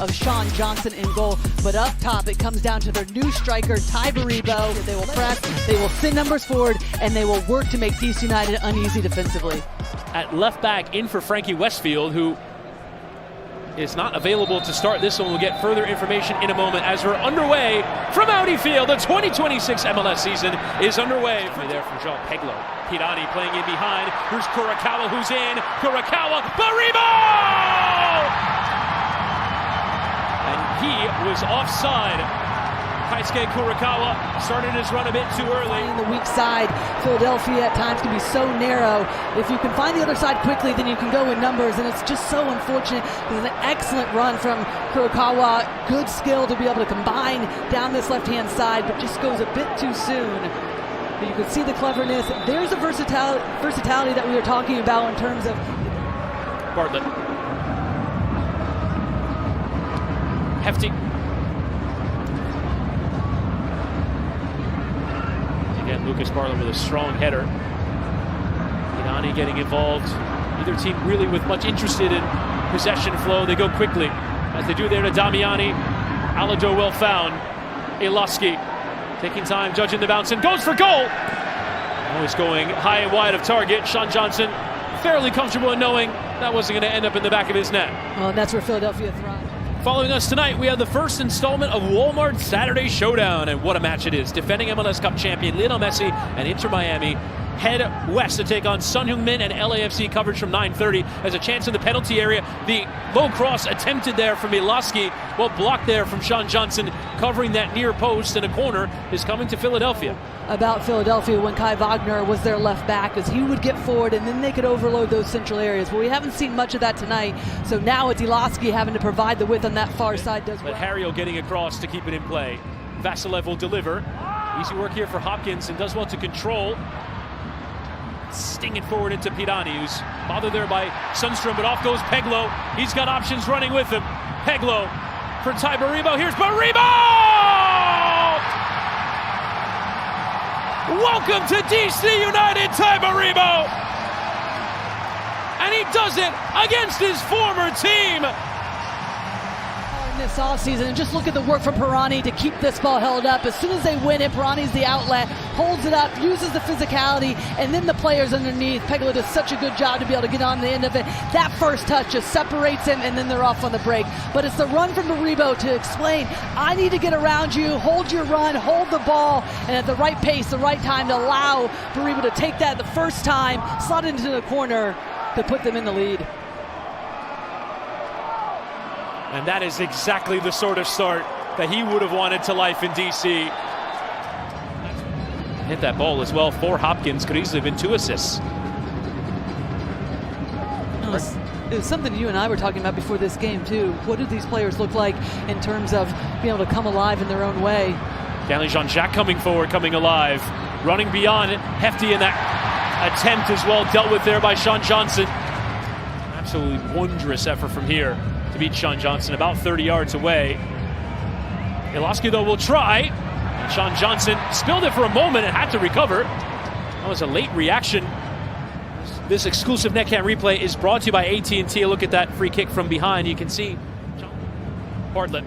of Sean Johnson in goal. But up top, it comes down to their new striker, Ty Baribo. They will press, they will send numbers forward, and they will work to make DC United uneasy defensively. At left back, in for Frankie Westfield, who is not available to start this one. We'll get further information in a moment as we're underway from Audi Field. The 2026 MLS season is underway. There from Jean Peglo. Pirani playing in behind. Here's Kurokawa, who's in. Kurokawa, Baribo! And he was offside. Keisuke Kurokawa started his run a bit too early. Finding the weak side, Philadelphia at times can be so narrow. If you can find the other side quickly, then you can go in numbers, and it's just so unfortunate. It was an excellent run from Kurokawa. Good skill to be able to combine down this left-hand side, but just goes a bit too soon. But you can see the cleverness. There's the versatility that we were talking about in terms of Bartlett. Hefty. Again, Lucas Bartlett with a strong header. Pirani getting involved. Neither team really with much interested in possession flow. They go quickly, as they do there to Damiani. Alado well found. Iloski taking time, judging the bounce, and goes for goal. Always going high and wide of target. Sean Johnson fairly comfortable in knowing that wasn't going to end up in the back of his net. Well, and that's where Philadelphia thrives. Following us tonight, we have the first installment of Walmart Saturday Showdown, and what a match it is. Defending MLS Cup champion Lionel Messi and Inter Miami head west to take on Sun Heung-min and LAFC. Coverage from 9:30 as a chance in the penalty area. The low cross attempted there from Iloski, well blocked there from Sean Johnson, covering that near post, and a corner is coming to Philadelphia. About Philadelphia when Kai Wagner was their left back, as he would get forward and then they could overload those central areas. But we haven't seen much of that tonight, so now it's Iloski having to provide the width on that far side. Does well. But Harriel getting across to keep it in play. Vasilev will deliver. Easy work here for Hopkins, and does well to control. Sting it forward into Pirani, who's bothered there by Sundstrom, but off goes Peglo. He's got options running with him. Peglo for Ty Baribo. Here's Baribo! Welcome to DC United, Ty Baribo! And he does it against his former team. This offseason, and just look at the work from Pirani to keep this ball held up. As soon as they win it, Pirani's the outlet, holds it up, uses the physicality, and then the players underneath. Peglo does such a good job to be able to get on the end of it. That first touch just separates him, and then they're off on the break. But it's the run from Baribo to explain, I need to get around you, hold your run, hold the ball, and at the right pace, the right time to allow Baribo to take that the first time, slot into the corner to put them in the lead. And that is exactly the sort of start that he would have wanted to life in DC. Hit that ball as well for Hopkins. Could easily have been 2 assists. It was something you and I were talking about before this game too. What do these players look like in terms of being able to come alive in their own way? Stanley Jean-Jacques coming forward, coming alive. Running beyond, Hefty in that attempt as well, dealt with there by Sean Johnson. Absolutely wondrous effort from here to beat Sean Johnson about 30 yards away. Iloski, though, will try. And Sean Johnson spilled it for a moment and had to recover. That was a late reaction. This exclusive Netcam replay is brought to you by AT&T. A look at that free kick from behind. You can see Bartlett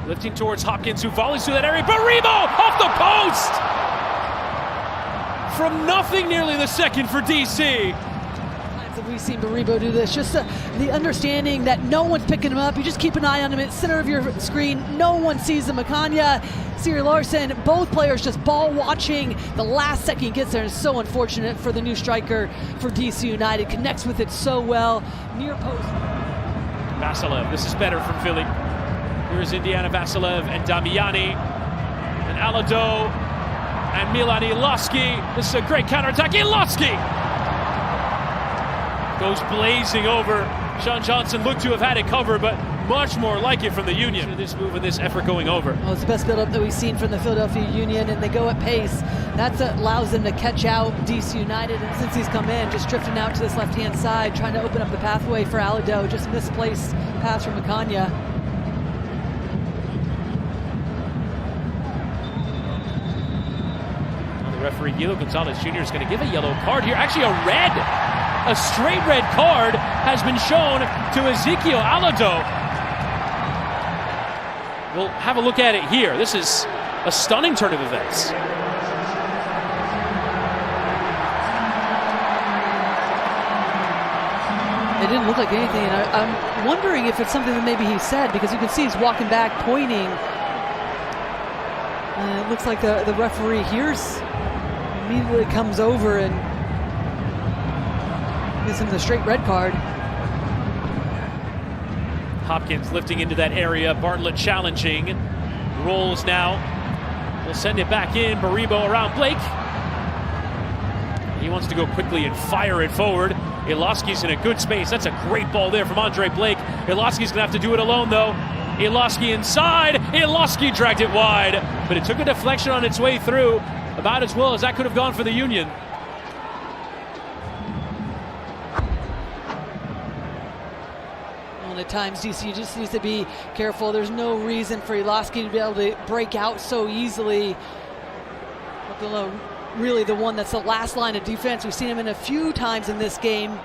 lifting towards Hopkins, who volleys through that area. Baribo off the post! From nothing, nearly the second for DC. We've seen Baribo do this, just the understanding that no one's picking him up. You just keep an eye on him at the center of your screen. No one sees him. Makanya, Siri Larson, both players just ball watching. The last second he gets there is so unfortunate for the new striker for DC United. Connects with it so well. Near post. Vasilev, this is better from Philly. Here's Indiana Vasilev and Damiani and Alado and Milan Iloski. This is a great counterattack. Iloski goes blazing over. Sean Johnson looked to have had it covered, but much more like it from the Union. This move and this effort going over. Well, it's the best build-up that we've seen from the Philadelphia Union, and they go at pace. That allows them to catch out DC United, and since he's come in, just drifting out to this left-hand side, trying to open up the pathway for Alado. Just misplaced pass from Makanya. Well, the referee, Guido Gonzalez Jr. is going to give a yellow card here. Actually, a red. A straight red card has been shown to Ezekiel Alado. We'll have a look at it here. This is a stunning turn of events. It didn't look like anything, and I'm wondering if it's something that maybe he said, because you can see he's walking back, pointing. And it looks like the referee hears, immediately comes over and gives him the straight red card. Hopkins lifting into that area. Bartlett challenging. Rolls now. We'll send it back in. Baribo around Blake. He wants to go quickly and fire it forward. Ilosky's in a good space. That's a great ball there from Andre Blake. Ilosky's going to have to do it alone, though. Ilosky inside. Ilosky dragged it wide, but it took a deflection on its way through, about as well as that could have gone for the Union. Well, at times, DC just needs to be careful. There's no reason for Ilosky to be able to break out so easily. Really the one that's the last line of defense. We've seen him in a few times in this game.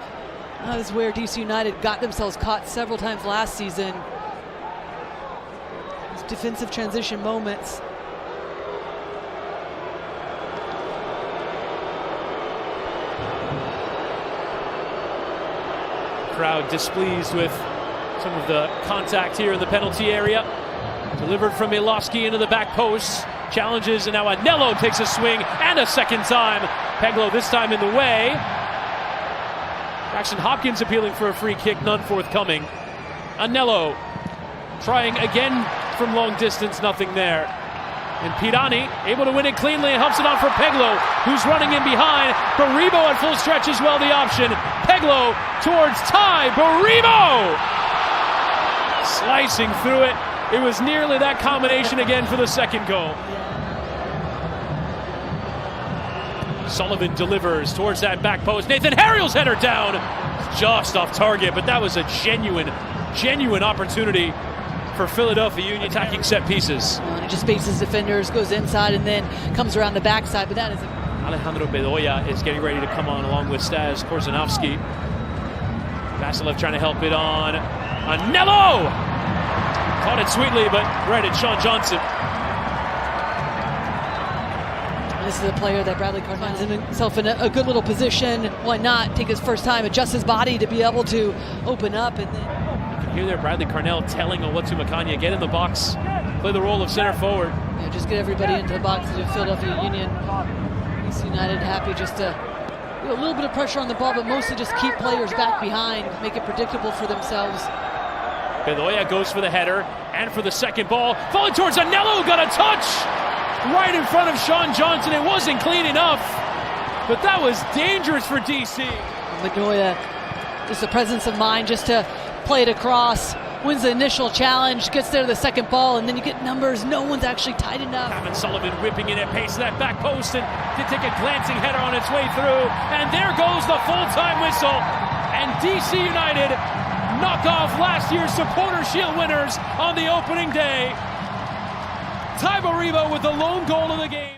That is where DC United got themselves caught several times last season. These defensive transition moments. Crowd displeased with some of the contact here in the penalty area. Delivered from Ilosky into the back post. Challenges, and now Anello takes a swing, and a second time. Peglo this time in the way. Jackson Hopkins appealing for a free kick, none forthcoming. Anello trying again from long distance, nothing there. And Pirani able to win it cleanly and helps it on for Peglo, who's running in behind. Baribo at full stretch as well, the option. Peglo towards Ty Baribo! Slicing through it. It was nearly that combination again for the second goal. Sullivan delivers towards that back post. Nathan Harriel's header down. Just off target, but that was a genuine opportunity for Philadelphia Union attacking set pieces. And he just faces defenders, goes inside, and then comes around the backside, but that is Alejandro Bedoya is getting ready to come on along with Stas Korzanovsky. Vasilev trying to help it on. Anello! Caught it sweetly, but right at Sean Johnson. This is a player that Bradley Carnell finds himself in a good little position. Why not take his first time, adjust his body to be able to open up, and then You can hear there Bradley Carnell telling Owatu Makanya, get in the box, play the role of center forward. Yeah, just get everybody into the box to Philadelphia Union. DC United happy just to put a little bit of pressure on the ball, but mostly just keep players back behind, make it predictable for themselves. Bedoya goes for the header and for the second ball. Falling towards Anello, got a touch right in front of Sean Johnson. It wasn't clean enough, but that was dangerous for DC. Bedoya, just the presence of mind just to play it across, wins the initial challenge, gets there to the second ball, and then you get numbers. No one's actually tight enough. Kevin Sullivan whipping in at pace to that back post and did take a glancing header on its way through. And there goes the full-time whistle. And DC United knock off last year's Supporter Shield winners on the opening day. Ty Baribo with the lone goal of the game.